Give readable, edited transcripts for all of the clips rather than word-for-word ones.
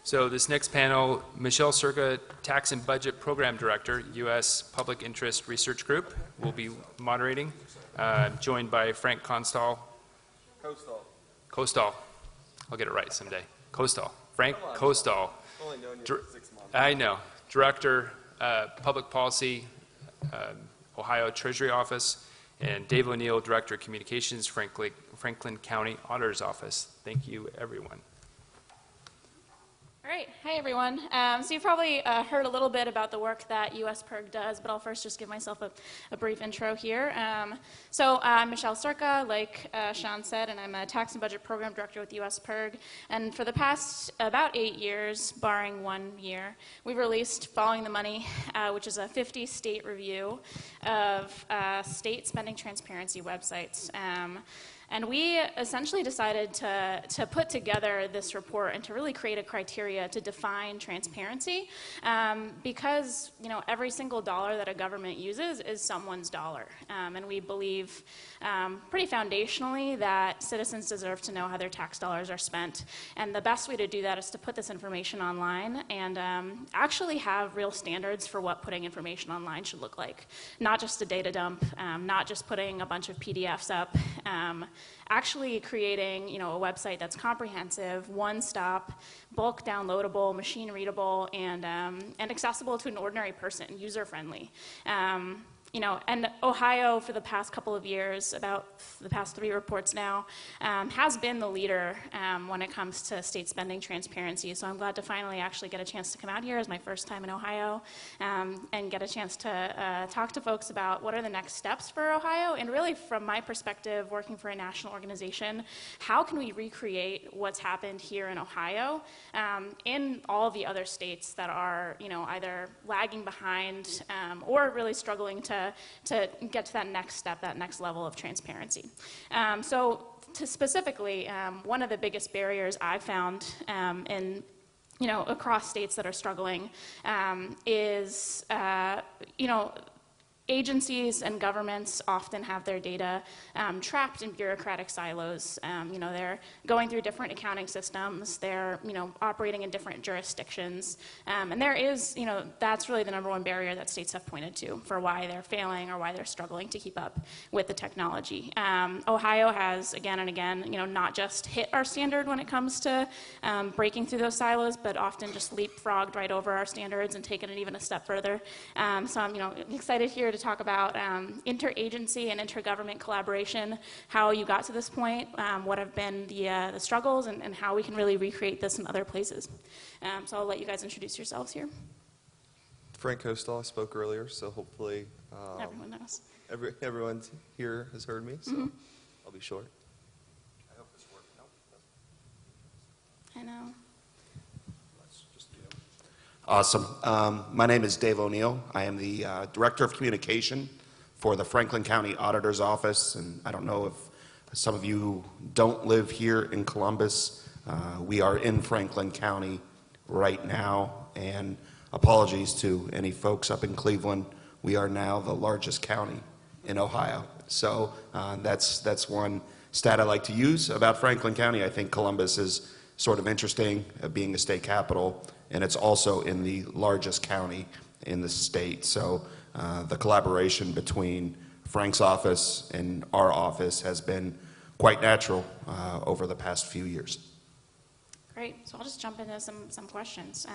So this next panel, Michelle Circa, Tax and Budget Program Director, U.S. Public Interest Research Group, will be moderating, joined by Frank Kostal. Kostal. I'll get it right someday. Kostal. Frank Kostal. Only known you for 6 months. I know. Director, Public Policy, Ohio Treasury Office, and Dave O'Neill, Director of Communications, Franklin County Auditor's Office. Thank you, everyone. All right. Hi, everyone. So you've probably heard a little bit about the work that USPIRG does, but I'll first just give myself a brief intro here. So I'm Michelle Circa, like Sean said, and I'm a Tax and Budget Program Director with USPIRG. And for the past about 8 years, barring 1 year, we've released Following the Money, which is a 50-state review of state spending transparency websites. And we essentially decided to put together this report and to really create a criteria to define transparency, because every single dollar that a government uses is someone's dollar, and we believe pretty foundationally that citizens deserve to know how their tax dollars are spent, and the best way to do that is to put this information online and actually have real standards for what putting information online should look like, not just a data dump, not just putting a bunch of PDFs up. Actually creating, a website that's comprehensive, one-stop, bulk downloadable, machine readable, and accessible to an ordinary person, user-friendly. And Ohio, for the past couple of years, about the past 3 reports now, has been the leader when it comes to state spending transparency. So I'm glad to finally actually get a chance to come out here as my first time in Ohio and get a chance to talk to folks about what are the next steps for Ohio. And really, from my perspective, working for a national organization, how can we recreate what's happened here in Ohio in all the other states that are, either lagging behind or really struggling to get to that next step, that next level of transparency. So specifically, one of the biggest barriers I've found in across states that are struggling is agencies and governments often have their data trapped in bureaucratic silos. They're going through different accounting systems. They're, operating in different jurisdictions. And there is, that's really the #1 barrier that states have pointed to for why they're failing or why they're struggling to keep up with the technology. Ohio has, again and again, not just hit our standard when it comes to breaking through those silos, but often just leapfrogged right over our standards and taken it even a step further. So I'm, excited here to talk about interagency and intergovernment collaboration, how you got to this point, what have been the struggles, and how we can really recreate this in other places. So I'll let you guys introduce yourselves here. Frank Kostal, I spoke earlier, so hopefully Everyone knows. Everyone here has heard me, so I'll be short. I hope this works. Nope. I know. Awesome. My name is Dave O'Neill. I am the Director of Communication for the Franklin County Auditor's Office, and I don't know if some of you don't live here in Columbus. We are in Franklin County right now, and apologies to any folks up in Cleveland. We are now the largest county in Ohio. So that's one stat I like to use about Franklin County. I think Columbus is sort of interesting, being a state capital, and it's also in the largest county in the state. So the collaboration between Frank's office and our office has been quite natural over the past few years. Great. So I'll just jump into some questions.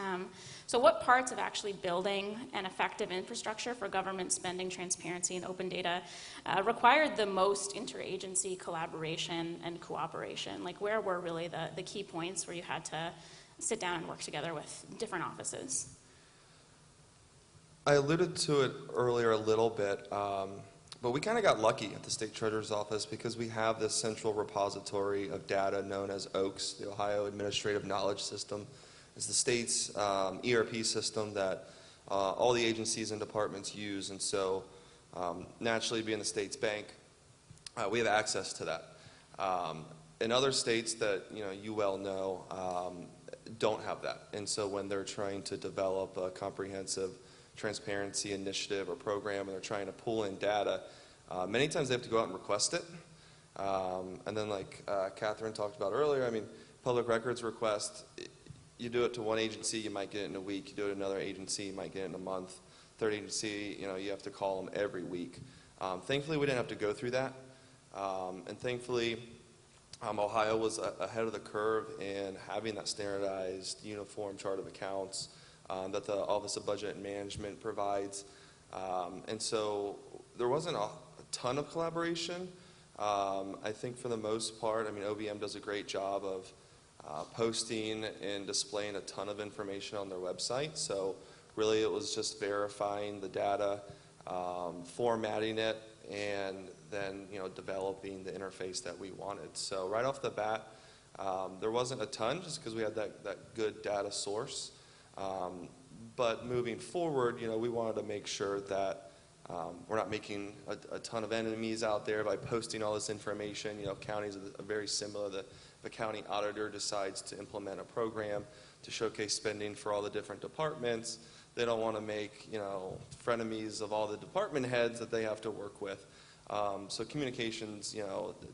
So what parts of actually building an effective infrastructure for government spending transparency and open data required the most interagency collaboration and cooperation? Like, where were really the key points where you had to sit down and work together with different offices? I alluded to it earlier a little bit, but we kind of got lucky at the State Treasurer's Office because we have this central repository of data known as OAKS, the Ohio Administrative Knowledge System. It's the state's ERP system that all the agencies and departments use, and so naturally, being the state's bank, we have access to that. In other states that you well know don't have that, and so when they're trying to develop a comprehensive transparency initiative or program and they're trying to pull in data, many times they have to go out and request it. And then like Catherine talked about earlier, I mean, public records request, you do it to one agency, you might get it in a week. You do it to another agency, you might get it in a month. Third agency, you have to call them every week. Thankfully, we didn't have to go through that. And thankfully, Ohio was ahead of the curve in having that standardized, uniform chart of accounts that the Office of Budget and Management provides. And so there wasn't a ton of collaboration. I think for the most part, OVM does a great job of posting and displaying a ton of information on their website. So really it was just verifying the data, formatting it, and then developing the interface that we wanted. So right off the bat, there wasn't a ton just because we had that good data source. But moving forward, we wanted to make sure that we're not making a ton of enemies out there by posting all this information. Counties are very similar. If a county auditor decides to implement a program to showcase spending for all the different departments, they don't want to make frenemies of all the department heads that they have to work with. So communications,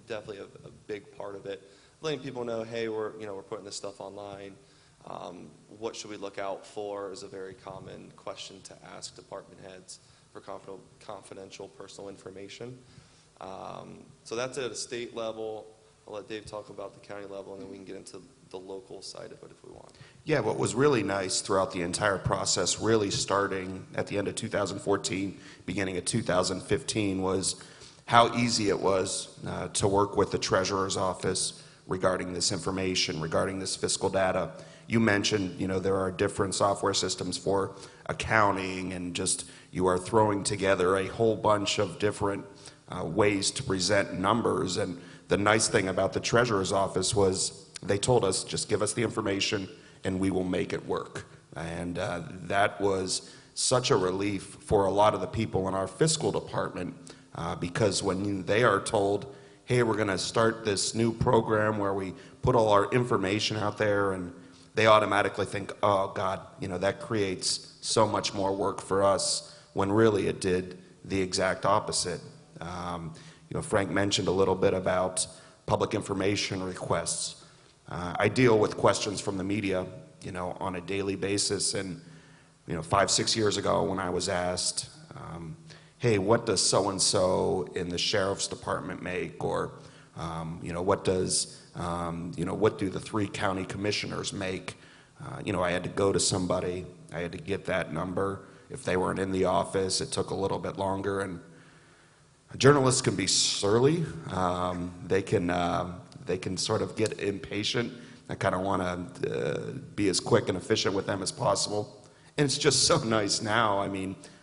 definitely a big part of it. Letting people know, hey, we're putting this stuff online. What should we look out for is a very common question to ask department heads for confidential personal information. So that's at a state level. I'll let Dave talk about the county level, and then we can get into the local side of it if we want. Yeah, what was really nice throughout the entire process, really starting at the end of 2014, beginning of 2015, was how easy it was to work with the treasurer's office regarding this information, regarding this fiscal data. You mentioned, there are different software systems for accounting, and just you are throwing together a whole bunch of different ways to present numbers. And the nice thing about the treasurer's office was they told us, just give us the information and we will make it work. And that was such a relief for a lot of the people in our fiscal department because when they are told, hey, we're going to start this new program where we put all our information out there, and they automatically think, oh God, that creates so much more work for us, when really it did the exact opposite. Frank mentioned a little bit about public information requests. I deal with questions from the media, on a daily basis. And, 5-6 years ago when I was asked, hey, what does so-and-so in the sheriff's department make? Or, what do the 3 county commissioners make? I had to go to somebody. I had to get that number. If they weren't in the office, it took a little bit longer. And journalists can be surly. They can sort of get impatient. I kind of want to be as quick and efficient with them as possible. And it's just so nice now.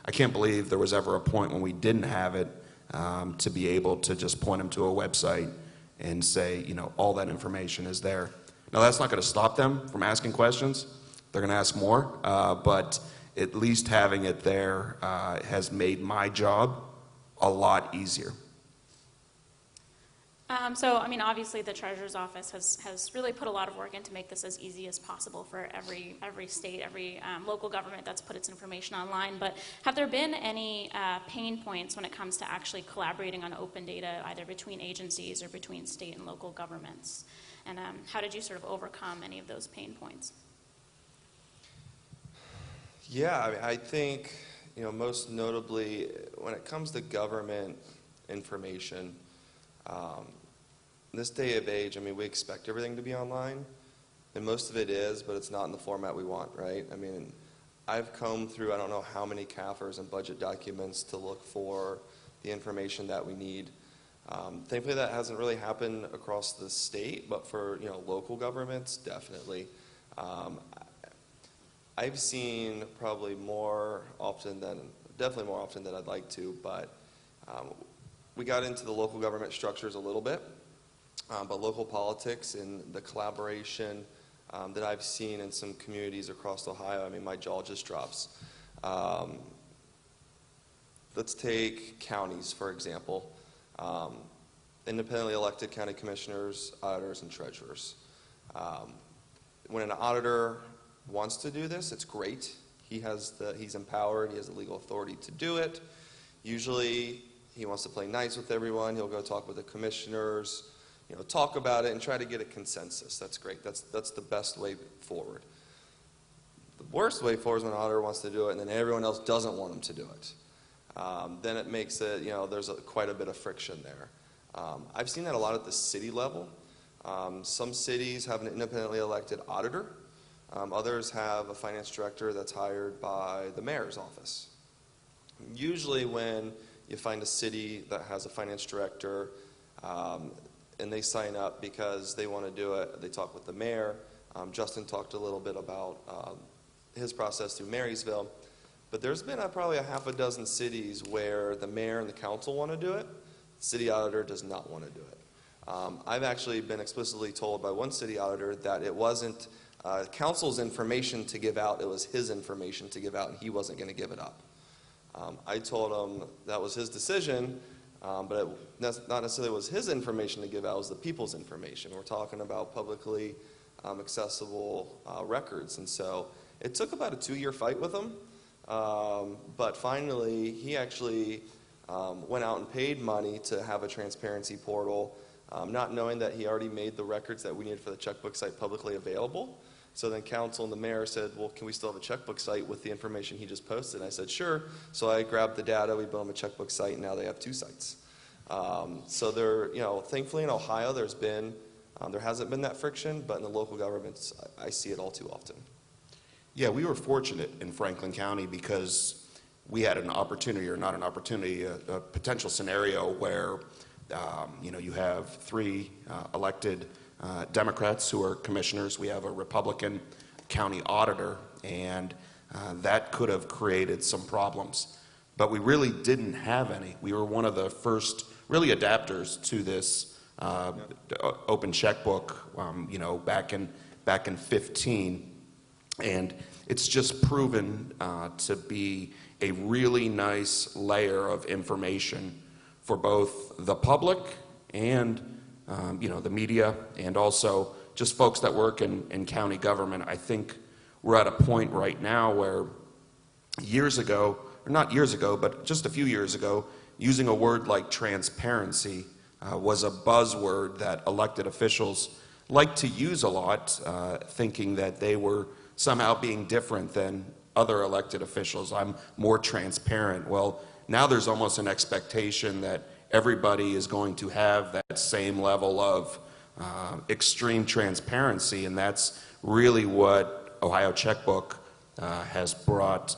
I can't believe there was ever a point when we didn't have it to be able to just point them to a website and say, all that information is there. Now, that's not going to stop them from asking questions. They're going to ask more. But at least having it there has made my job a lot easier. Obviously the Treasurer's Office has really put a lot of work in to make this as easy as possible for every state, every local government that's put its information online. But have there been any pain points when it comes to actually collaborating on open data, either between agencies or between state and local governments? And how did you sort of overcome any of those pain points? Yeah, I think, most notably when it comes to government information, in this day of age, we expect everything to be online, and most of it is, but it's not in the format we want, right? I've combed through I don't know how many CAFRs and budget documents to look for the information that we need. Thankfully, that hasn't really happened across the state, but for local governments, definitely. I've seen probably definitely more often than I'd like to, but we got into the local government structures a little bit. But local politics and the collaboration that I've seen in some communities across Ohio, my jaw just drops. Let's take counties, for example. Independently elected county commissioners, auditors, and treasurers. When an auditor wants to do this, it's great. He's empowered, he has the legal authority to do it. Usually he wants to play nice with everyone. He'll go talk with the commissioners, talk about it and try to get a consensus. That's great. That's the best way forward. The worst way forward is when an auditor wants to do it and then everyone else doesn't want them to do it. Then it makes it, there's quite a bit of friction there. I've seen that a lot at the city level. Some cities have an independently elected auditor. Others have a finance director that's hired by the mayor's office. Usually when you find a city that has a finance director and they sign up because they want to do it, they talk with the mayor. Justin talked a little bit about his process through Marysville. But there's been probably a half a dozen cities where the mayor and the council want to do it. The city auditor does not want to do it. I've actually been explicitly told by one city auditor that it wasn't council's information to give out, it was his information to give out, and he wasn't going to give it up. I told him that was his decision, but it not necessarily was his information to give out, it was the people's information. We're talking about publicly accessible records, and so it took about a 2-year fight with him, but finally he actually went out and paid money to have a transparency portal, not knowing that he already made the records that we needed for the checkbook site publicly available. So then council and the mayor said, well, can we still have a checkbook site with the information he just posted? And I said, sure. So I grabbed the data, we built him a checkbook site, and now they have 2 sites. So there, thankfully in Ohio there hasn't been that friction, but in the local governments, I see it all too often. Yeah, we were fortunate in Franklin County because we had an opportunity, or not an opportunity, a potential scenario where, you have 3 elected Democrats who are commissioners. We have a Republican county auditor, and that could have created some problems. But we really didn't have any. We were one of the first really adapters to this open checkbook, back in 15. And it's just proven to be a really nice layer of information for both the public and the media, and also just folks that work in county government. I think we're at a point right now where years ago, or not years ago, but just a few years ago, using a word like transparency was a buzzword that elected officials like to use a lot, thinking that they were somehow being different than other elected officials. I'm more transparent. Well, now there's almost an expectation that everybody is going to have that same level of extreme transparency, and that's really what Ohio Checkbook has brought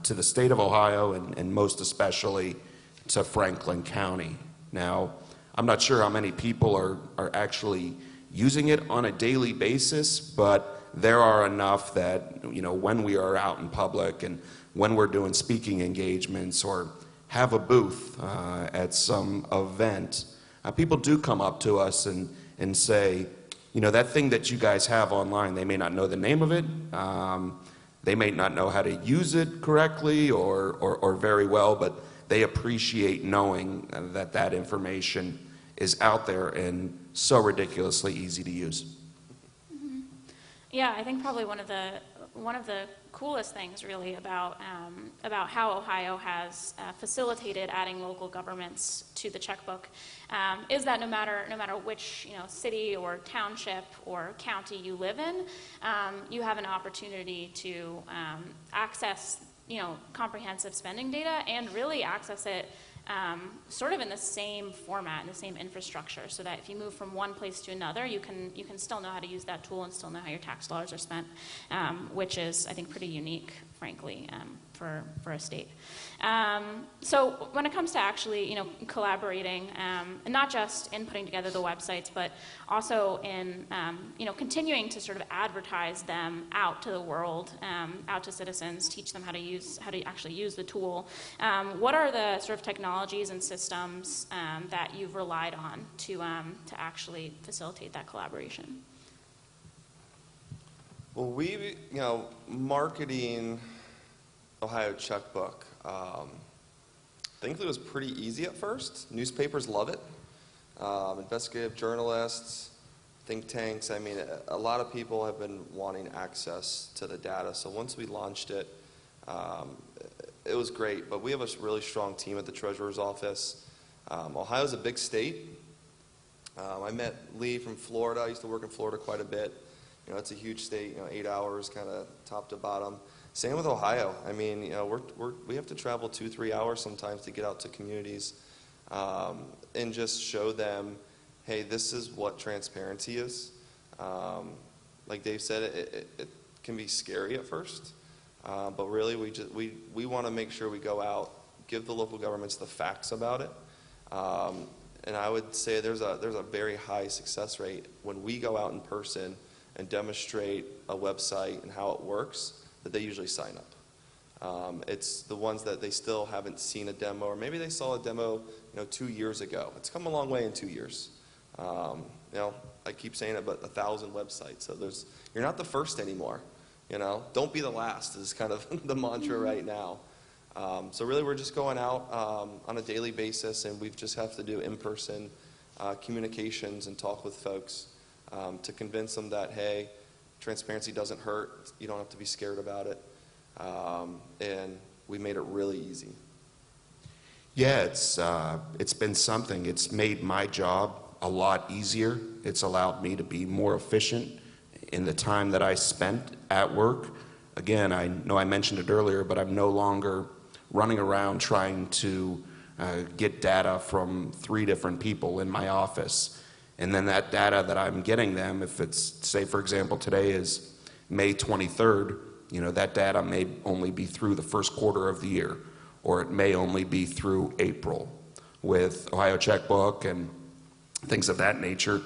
to the state of Ohio, and most especially to Franklin County. Now, I'm not sure how many people are actually using it on a daily basis, but there are enough that, when we are out in public and when we're doing speaking engagements or have a booth at some event, people do come up to us and say, that thing that you guys have online, they may not know the name of it, they may not know how to use it correctly or very well, but they appreciate knowing that information is out there and so ridiculously easy to use. Yeah, I think probably one of the coolest things really about how Ohio has facilitated adding local governments to the checkbook is that no matter which city or township or county you live in, you have an opportunity to access comprehensive spending data and really access it sort of in the same format, in the same infrastructure, so that if you move from one place to another, you can still know how to use that tool and still know how your tax dollars are spent, which is, I think, pretty unique, frankly, for a state. So when it comes to actually, collaborating, and not just in putting together the websites, but also in, continuing to sort of advertise them out to the world, out to citizens, teach them how to actually use the tool. What are the sort of technologies and systems that you've relied on to actually facilitate that collaboration? Well, marketing Ohio Checkbook, thankfully it was pretty easy at first. Newspapers love it. Investigative journalists, think tanks, a lot of people have been wanting access to the data. So once we launched it, it was great. But we have a really strong team at the Treasurer's Office. Ohio's a big state. I met Lee from Florida. I used to work in Florida quite a bit. It's a huge state, 8 hours kind of top to bottom. Same with Ohio. I mean, we have to travel 2-3 hours sometimes to get out to communities and just show them, hey, this is what transparency is. Like Dave said, it can be scary at first, but really we want to make sure we go out, give the local governments the facts about it. And I would say there's a very high success rate when we go out in person and demonstrate a website and how it works, that they usually sign up. It's the ones that they still haven't seen a demo, or maybe they saw a demo 2 years ago. It's come a long way in 2 years. I keep saying it, but 1,000 websites. So you're not the first anymore. Don't be the last is kind of the mantra right now. So really, we're just going out on a daily basis, and we just have to do in-person communications and talk with folks to convince them that, hey, transparency doesn't hurt. You don't have to be scared about it. And we made it really easy. Yeah, it's been something. It's made my job a lot easier. It's allowed me to be more efficient in the time that I spent at work. Again, I know I mentioned it earlier, but I'm no longer running around trying to get data from 3 different people in my office. And then that data that I'm getting them, if it's, say, for example, today is May 23rd, that data may only be through the first quarter of the year, or it may only be through April. With Ohio Checkbook and things of that nature,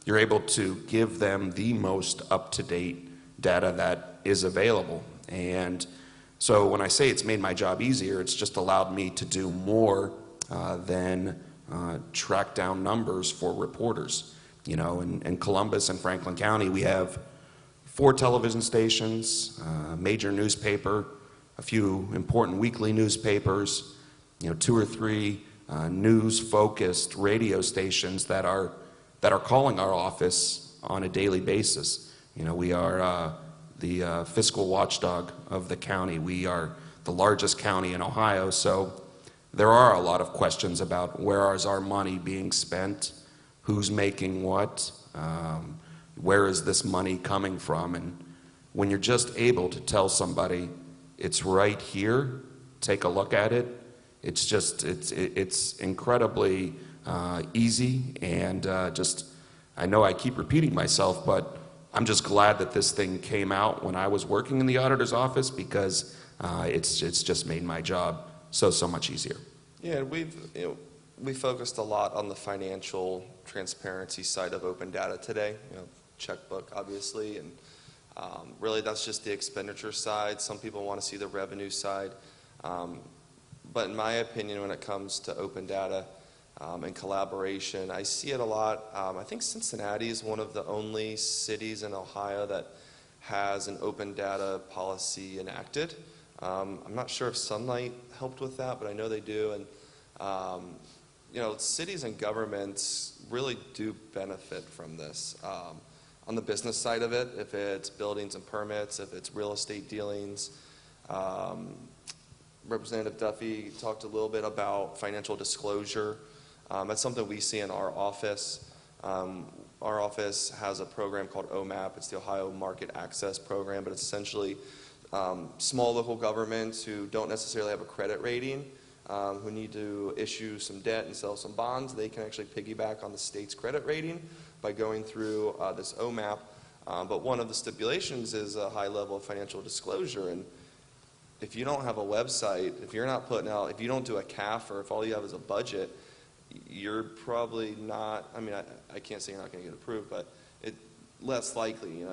you're able to give them the most up-to-date data that is available. And so when I say it's made my job easier, it's just allowed me to do more than track down numbers for reporters. In Columbus and Franklin County, we have 4 television stations, a major newspaper, a few important weekly newspapers, 2 or 3 news-focused radio stations that are calling our office on a daily basis. We are the fiscal watchdog of the county. We are the largest county in Ohio, so there are a lot of questions about where is our money being spent, who's making what, where is this money coming from, and when you're just able to tell somebody, it's right here, take a look at it, it's incredibly easy, and I know I keep repeating myself, but I'm just glad that this thing came out when I was working in the auditor's office, because it's just made my job so much easier. Yeah, we focused a lot on the financial transparency side of open data today. Checkbook, obviously, and really that's just the expenditure side. Some people want to see the revenue side. But in my opinion, when it comes to open data and collaboration, I see it a lot. I think Cincinnati is one of the only cities in Ohio that has an open data policy enacted. I'm not sure if Sunlight helped with that, but I know they do. And cities and governments really do benefit from this. On the business side of it, if it's buildings and permits, if it's real estate dealings. Representative Duffy talked a little bit about financial disclosure. That's something we see in our office. Our office has a program called OMAP. It's the Ohio Market Access Program, but it's essentially small local governments who don't necessarily have a credit rating, who need to issue some debt and sell some bonds. They can actually piggyback on the state's credit rating by going through this OMAP. But one of the stipulations is a high level of financial disclosure. And if you don't have a website, if you're not putting out, if you don't do a CAF, or if all you have is a budget, you're probably not, I can't say you're not going to get approved, but less likely,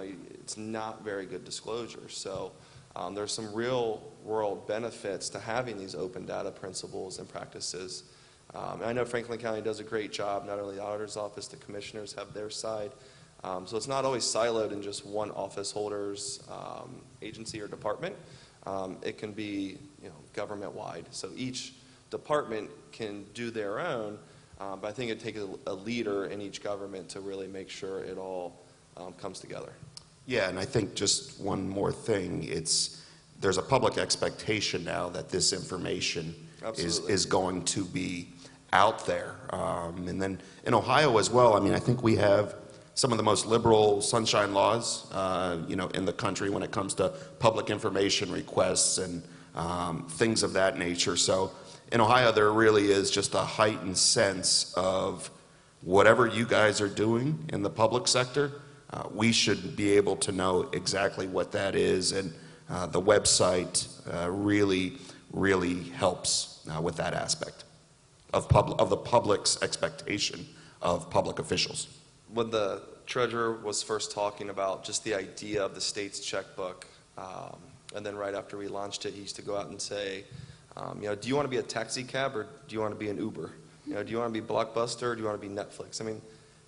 it's not very good disclosure. So there's some real world benefits to having these open data principles and practices. And I know Franklin County does a great job, not only the auditor's office, the commissioners have their side. So it's not always siloed in just one office holder's agency or department. It can be government-wide. So each department can do their own, but I think it takes a leader in each government to really make sure it all comes together. Yeah, and I think just one more thing, there's a public expectation now that this information is going to be out there. And then in Ohio as well, I think we have some of the most liberal sunshine laws, in the country when it comes to public information requests and things of that nature. So in Ohio, there really is just a heightened sense of whatever you guys are doing in the public sector, we should be able to know exactly what that is, and the website really helps with that aspect of the public's expectation of public officials. When the treasurer was first talking about just the idea of the state's checkbook, and then right after we launched it, he used to go out and say, do you want to be a taxi cab or do you want to be an Uber? Do you want to be Blockbuster or do you want to be Netflix? I mean,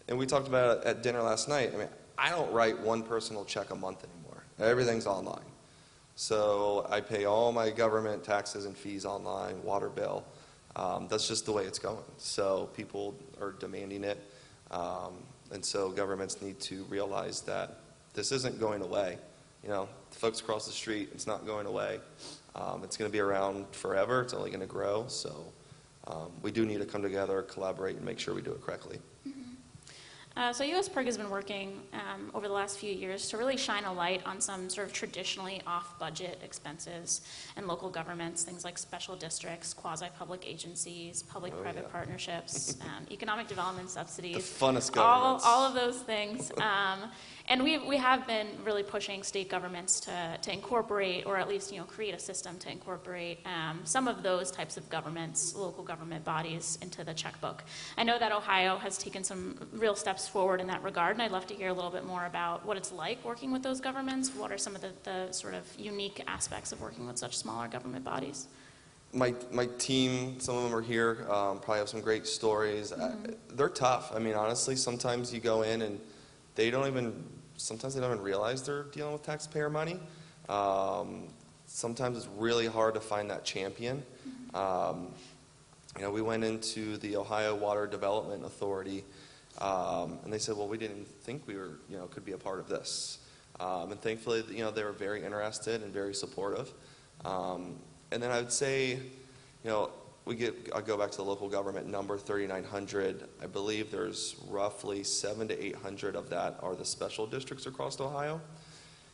and we talked about it at dinner last night. I mean, I don't write one personal check a month anymore. Everything's online. So I pay all my government taxes and fees online, water bill. That's just the way it's going. So people are demanding it. And so governments need to realize that this isn't going away. The folks across the street, it's not going away. It's going to be around forever. It's only going to grow. So we do need to come together, collaborate, and make sure we do it correctly. So USPIRG has been working over the last few years to really shine a light on some sort of traditionally off-budget expenses in local governments, things like special districts, quasi-public agencies, public-private partnerships, economic development subsidies. The funnest governments. All of those things. And we have been really pushing state governments to incorporate, or at least create a system to incorporate some of those types of governments, local government bodies, into the checkbook. I know that Ohio has taken some real steps forward in that regard, and I'd love to hear a little bit more about what it's like working with those governments. What are some of the sort of unique aspects of working with such smaller government bodies? My team, some of them are here, probably have some great stories. They're tough. I mean, honestly, sometimes you go in and sometimes they don't even realize they're dealing with taxpayer money. Sometimes it's really hard to find that champion. We went into the Ohio Water Development Authority, and they said, well, we didn't think we were, could be a part of this. And thankfully, they were very interested and very supportive. And then I would say, I go back to the local government number 3,900. I believe there's roughly 700 to 800 of that are the special districts across Ohio.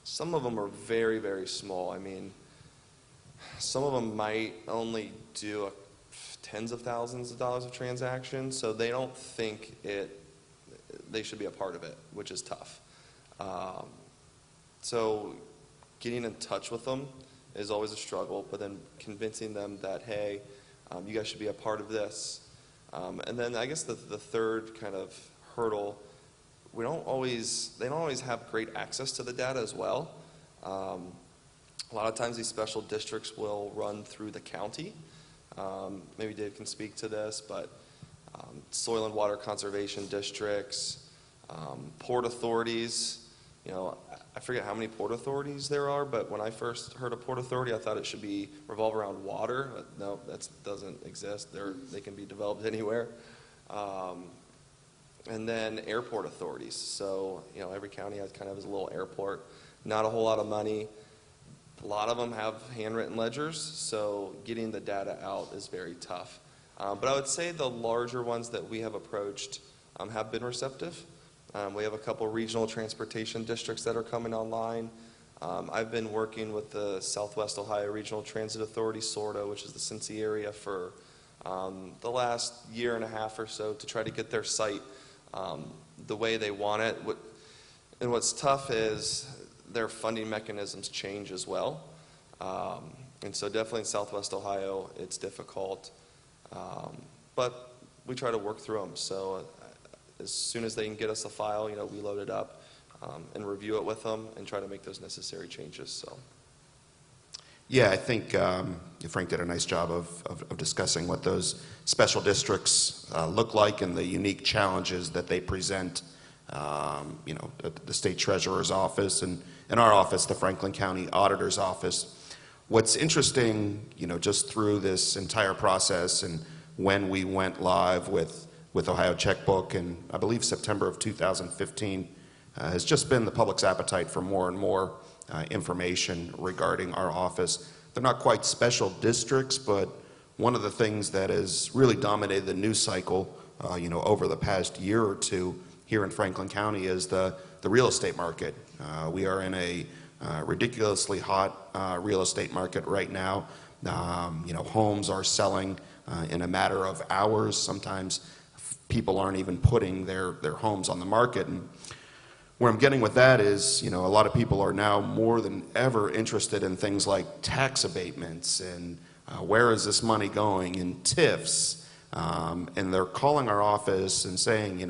Some of them are very, very small. I mean, some of them might only do tens of thousands of dollars of transactions, so they don't think they should be a part of it, which is tough. So getting in touch with them is always a struggle, but then convincing them that, hey, you guys should be a part of this. And then I guess the third kind of hurdle, they don't always have great access to the data as well. A lot of times these special districts will run through the county. Maybe Dave can speak to this, but soil and water conservation districts, port authorities. I forget how many port authorities there are, but when I first heard of port authority, I thought it should revolve around water. But no, that doesn't exist. They can be developed anywhere. And then airport authorities. So, every county kind of has a little airport. Not a whole lot of money. A lot of them have handwritten ledgers, so getting the data out is very tough. But I would say the larger ones that we have approached have been receptive. We have a couple regional transportation districts that are coming online. I've been working with the Southwest Ohio Regional Transit Authority, SORTA, which is the Cincy area, for the last year and a half or so to try to get their site the way they want it. And what's tough is their funding mechanisms change as well. And so definitely in Southwest Ohio, it's difficult. But we try to work through them. So as soon as they can get us a file, we load it up and review it with them and try to make those necessary changes. So. Yeah, I think Frank did a nice job of discussing what those special districts look like and the unique challenges that they present. The state treasurer's office and in our office, the Franklin County Auditor's Office. What's interesting, just through this entire process and when we went live with Ohio Checkbook in, I believe, September of 2015, has just been the public's appetite for more and more information regarding our office. They're not quite special districts, but one of the things that has really dominated the news cycle, over the past year or two here in Franklin County is the real estate market. We are in a ridiculously hot real estate market right now. Homes are selling in a matter of hours. Sometimes people aren't even putting their homes on the market. And where I'm getting with that is, a lot of people are now more than ever interested in things like tax abatements and where is this money going, and TIFs. And they're calling our office and saying,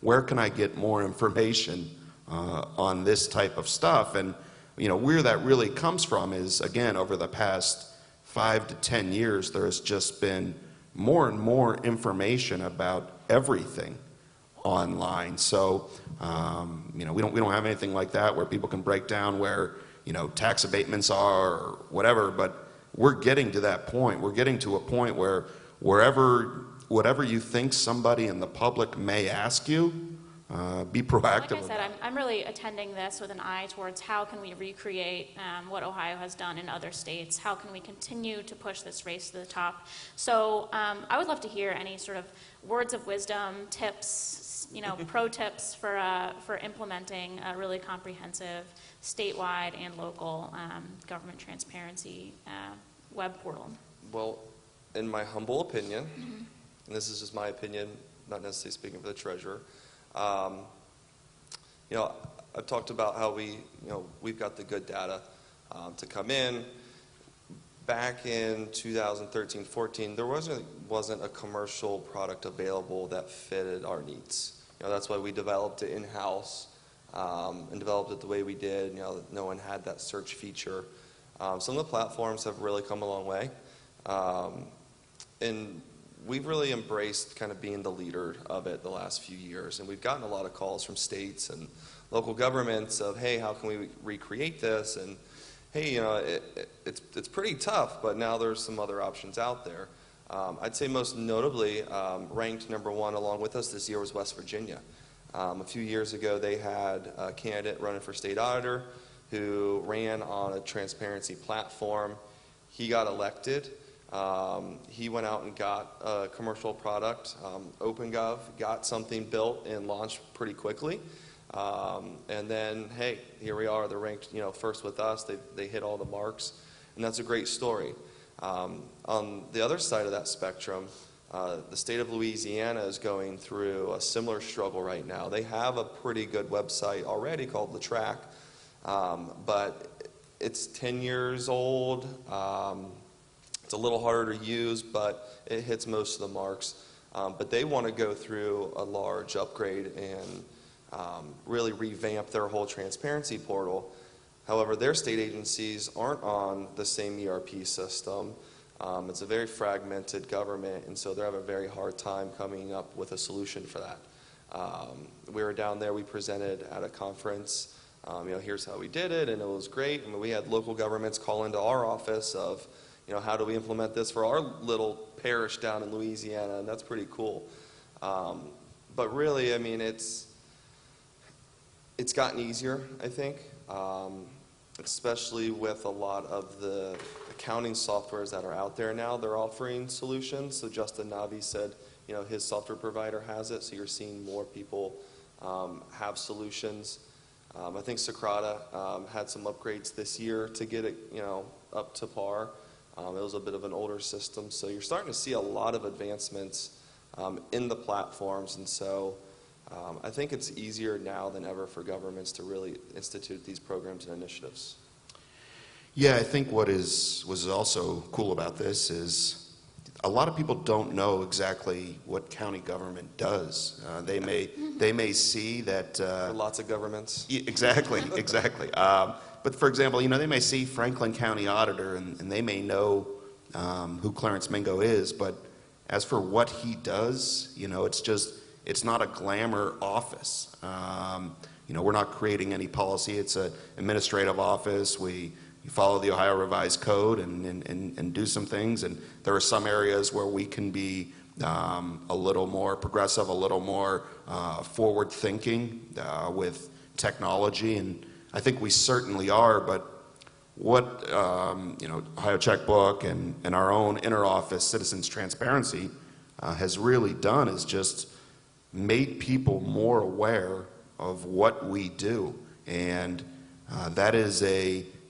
where can I get more information on this type of stuff? And, where that really comes from is, again, over the past 5 to 10 years, there's just been more and more information about everything online. So, we don't have anything like that where people can break down where, tax abatements are or whatever, but we're getting to that point. We're getting to a point where whatever you think somebody in the public may ask you, be proactive. Like I said, I'm really attending this with an eye towards how can we recreate what Ohio has done in other states? How can we continue to push this race to the top? So I would love to hear any sort of words of wisdom, tips, pro tips for implementing a really comprehensive statewide and local government transparency web portal. Well, in my humble opinion, and this is just my opinion, not necessarily speaking for the treasurer, I've talked about how we've got the good data to come in. Back in 2013-14, there wasn't a commercial product available that fitted our needs. That's why we developed it in-house and developed it the way we did. No one had that search feature. Some of the platforms have really come a long way. And we've really embraced kind of being the leader of it the last few years. And we've gotten a lot of calls from states and local governments of, hey, how can we recreate this? And hey, it's pretty tough, but now there's some other options out there. I'd say most notably, ranked #1 along with us this year was West Virginia. A few years ago, they had a candidate running for state auditor who ran on a transparency platform. He got elected. He went out and got a commercial product, OpenGov, got something built and launched pretty quickly. And then, hey, here we are. They're ranked, first with us. They hit all the marks, and that's a great story. On the other side of that spectrum, the state of Louisiana is going through a similar struggle right now. They have a pretty good website already called The Track, but it's 10 years old. It's a little harder to use, but it hits most of the marks. But they want to go through a large upgrade and really revamp their whole transparency portal. However, their state agencies aren't on the same ERP system. It's a very fragmented government, and so they have a very hard time coming up with a solution for that. We were down there, we presented at a conference, here's how we did it, and it was great. I mean, we had local governments call into our office of, how do we implement this for our little parish down in Louisiana, and that's pretty cool. But really, I mean, it's gotten easier, I think, especially with a lot of the accounting softwares that are out there now. They're offering solutions. So Justin Navi said, his software provider has it, so you're seeing more people have solutions. I think Socrata had some upgrades this year to get it, up to par. It was a bit of an older system, so you're starting to see a lot of advancements in the platforms, and so I think it's easier now than ever for governments to really institute these programs and initiatives. Yeah, I think what was also cool about this is a lot of people don't know exactly what county government does. They may see that Lots of governments. Exactly. But for example, they may see Franklin County Auditor and they may know who Clarence Mingo is, but as for what he does, it's not a glamour office. We're not creating any policy. It's an administrative office. We follow the Ohio Revised Code and do some things. And there are some areas where we can be a little more progressive, a little more forward-thinking with technology. And I think we certainly are. But what Ohio Checkbook and our own interoffice citizens transparency has really done is just made people more aware of what we do. And that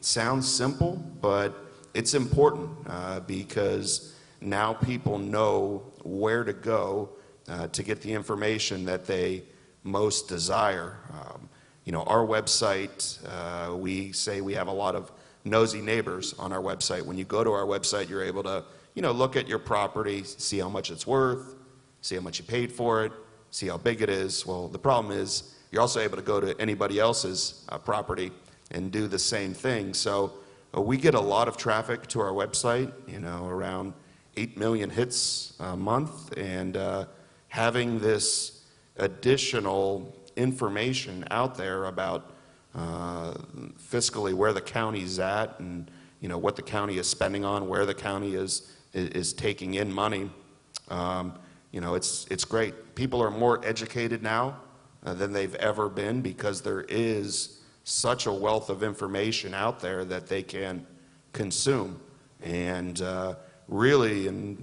sounds simple, but it's important because now people know where to go to get the information that they most desire. Our website, we say we have a lot of nosy neighbors on our website. When you go to our website, you're able to, look at your property, see how much it's worth, see how much you paid for it, see how big it is. Well, the problem is you're also able to go to anybody else's property and do the same thing. So we get a lot of traffic to our website, around 8 million hits a month, and having this additional information out there about fiscally where the county's at and what the county is spending on, where the county is taking in money, it's great. People are more educated now than they've ever been because there is such a wealth of information out there that they can consume. And really, and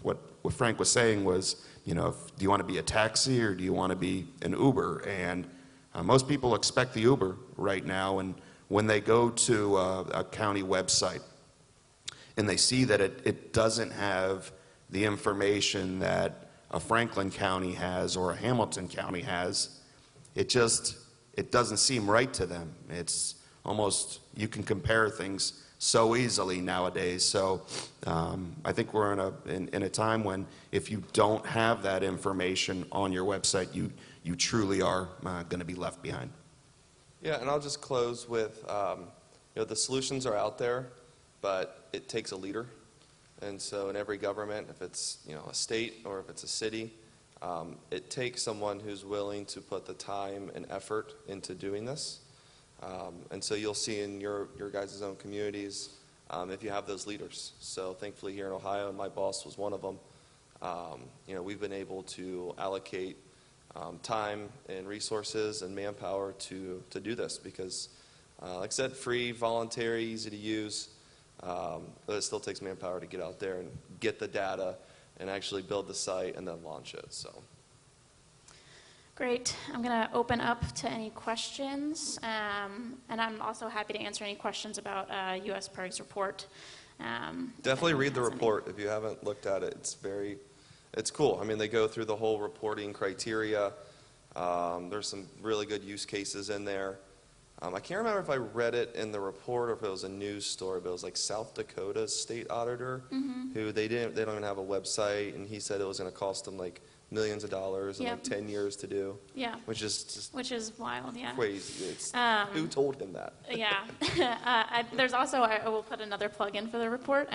what Frank was saying was, do you want to be a taxi or do you want to be an Uber? And most people expect the Uber right now, and when they go to a county website and they see that it doesn't have the information that a Franklin County has or a Hamilton County has, it doesn't seem right to them. It's almost, you can compare things so easily nowadays. So I think we're in a time when if you don't have that information on your website, you truly are going to be left behind. Yeah, and I'll just close with, the solutions are out there, but it takes a leader. And so in every government, if it's a state or if it's a city, it takes someone who's willing to put the time and effort into doing this. And so you'll see in your guys' own communities if you have those leaders. So thankfully here in Ohio, and my boss was one of them, we've been able to allocate time and resources and manpower to do this because, like I said, free, voluntary, easy to use, but it still takes manpower to get out there and get the data and actually build the site and then launch it. So. Great. I'm going to open up to any questions, and I'm also happy to answer any questions about US PIRG's report. Definitely read the report if you haven't looked at it. It's cool. I mean, they go through the whole reporting criteria. There's some really good use cases in there. I can't remember if I read it in the report or if it was a news story, but it was like South Dakota's state auditor who they don't even have a website, and he said it was going to cost them like millions of dollars and like 10 years to do. Yeah. Which is just wild, yeah. crazy. Who told him that? Yeah. There's also, I will put another plug in for the report,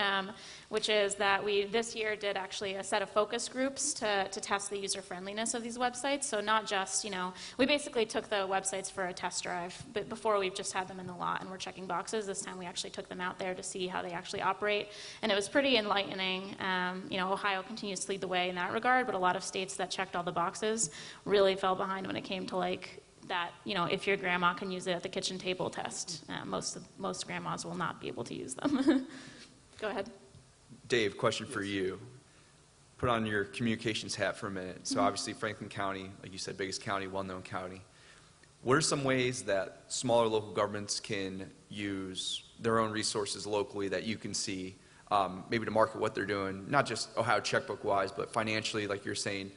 which is that we this year did actually a set of focus groups to test the user friendliness of these websites. So not just, we basically took the websites for a test drive, but before we've just had them in the lot and we're checking boxes. This time we actually took them out there to see how they actually operate, and it was pretty enlightening. Ohio continues to lead the way in that regard, but a lot of states that checked all the boxes really fell behind when it came to like that, if your grandma can use it at the kitchen table test. Most grandmas will not be able to use them. Go ahead. Dave, question for you. Put on your communications hat for a minute. So obviously Franklin County, like you said, biggest county, well-known county. What are some ways that smaller local governments can use their own resources locally that you can see, maybe to market what they're doing, not just Ohio checkbook-wise, but financially, like you're saying,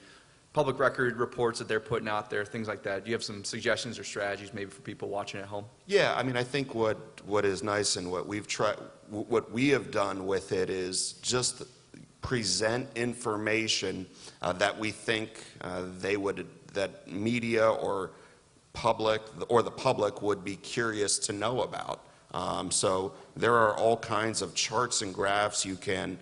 public record reports that they're putting out there, things like that. Do you have some suggestions or strategies maybe for people watching at home? Yeah, I mean, I think what is nice and what we have done with it is just present information that we think that media or the public would be curious to know about. So there are all kinds of charts and graphs you can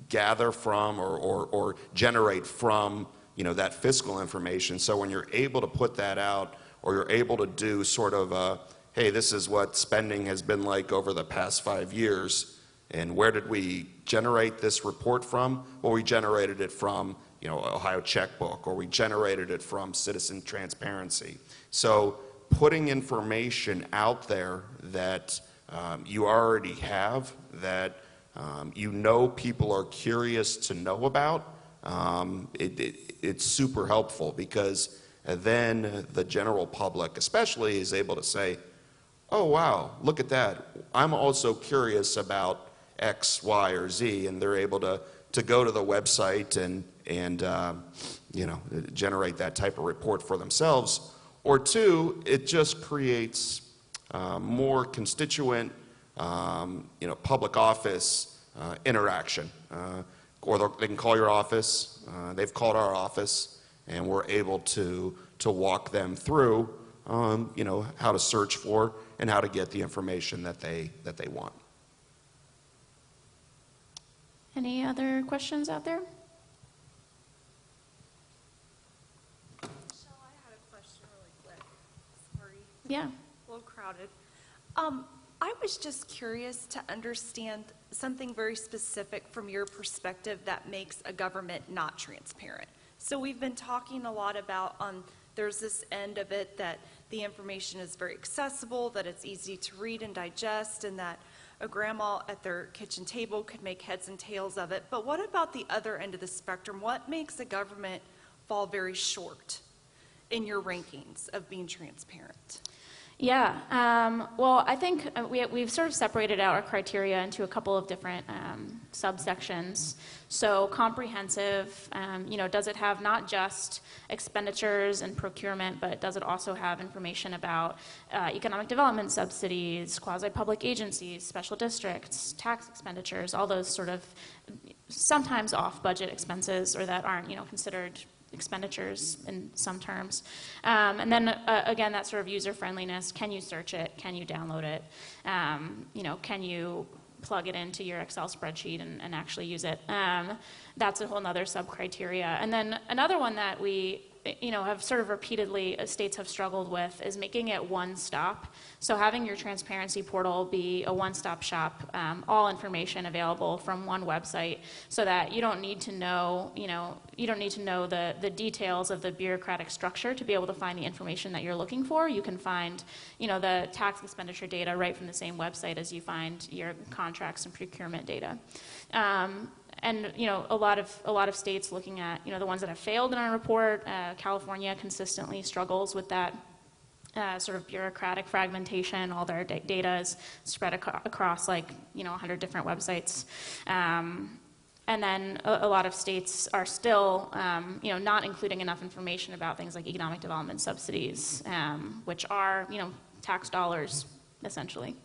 gather from or generate from that fiscal information. So when you're able to put that out, or you're able to do sort of hey, this is what spending has been like over the past 5 years, and where did we generate this report from? Well, we generated it from Ohio Checkbook, or we generated it from Citizen Transparency. So putting information out there that you already have, that people are curious to know about, it's super helpful, because then the general public especially is able to say, oh, wow, look at that. I'm also curious about X, Y, or Z, and they're able to go to the website and generate that type of report for themselves. Or two, it just creates more constituent, public office interaction. Or they can call your office. They've called our office, and we're able to walk them through, how to search for and how to get the information that they want. Any other questions out there? Michelle, I had a question really quick. Sorry. Yeah. A little crowded. I was just curious to understand something very specific from your perspective that makes a government not transparent. So we've been talking a lot about there's this end of it that the information is very accessible, that it's easy to read and digest, and that a grandma at their kitchen table could make heads and tails of it. But what about the other end of the spectrum? What makes a government fall very short in your rankings of being transparent? Yeah, well, I think we've sort of separated out our criteria into a couple of different subsections. So comprehensive, does it have not just expenditures and procurement, but does it also have information about economic development subsidies, quasi-public agencies, special districts, tax expenditures, all those sort of sometimes off-budget expenses, or that aren't, considered expenditures in some terms. And then again, that sort of user friendliness. Can you search it? Can you download it? Can you plug it into your Excel spreadsheet and actually use it? That's a whole other sub-criteria. And then another one that we have sort of repeatedly, states have struggled with, is making it one stop. So having your transparency portal be a one-stop shop, all information available from one website, so that you don't need to know, the details of the bureaucratic structure to be able to find the information that you're looking for. You can find, the tax expenditure data right from the same website as you find your contracts and procurement data. And a lot of states, looking at the ones that have failed in our report, California consistently struggles with that sort of bureaucratic fragmentation. All their data is spread across 100 different websites. And then a lot of states are still not including enough information about things like economic development subsidies, which are tax dollars essentially.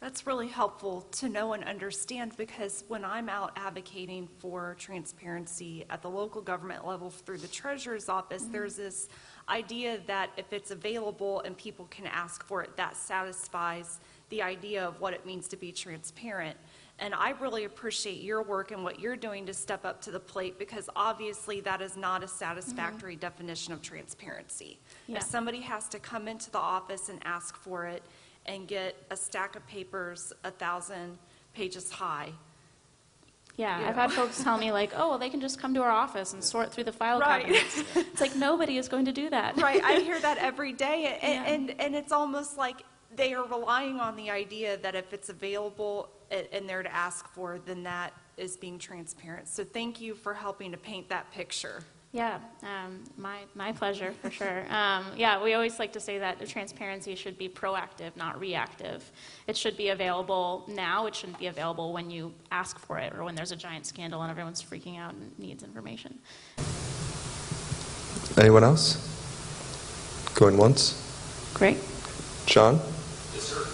That's really helpful to know and understand, because when I'm out advocating for transparency at the local government level through the treasurer's office, there's this idea that if it's available and people can ask for it, that satisfies the idea of what it means to be transparent. And I really appreciate your work and what you're doing to step up to the plate, because obviously that is not a satisfactory definition of transparency. Yeah. If somebody has to come into the office and ask for it and get a stack of papers 1,000 pages high. Yeah, I've had folks tell me oh, well, they can just come to our office and sort through the file cabinets. It's like, nobody is going to do that. Right, I hear that every day, and it's almost like they are relying on the idea that if it's available and they're to ask for, then that is being transparent. So thank you for helping to paint that picture. Yeah, my pleasure, for sure. Yeah, we always like to say that the transparency should be proactive, not reactive. It should be available now. It shouldn't be available when you ask for it or when there's a giant scandal and everyone's freaking out and needs information. Anyone else? Going once? Great. Sean? Yes, sir.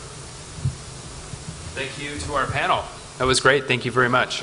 Thank you to our panel. That was great. Thank you very much.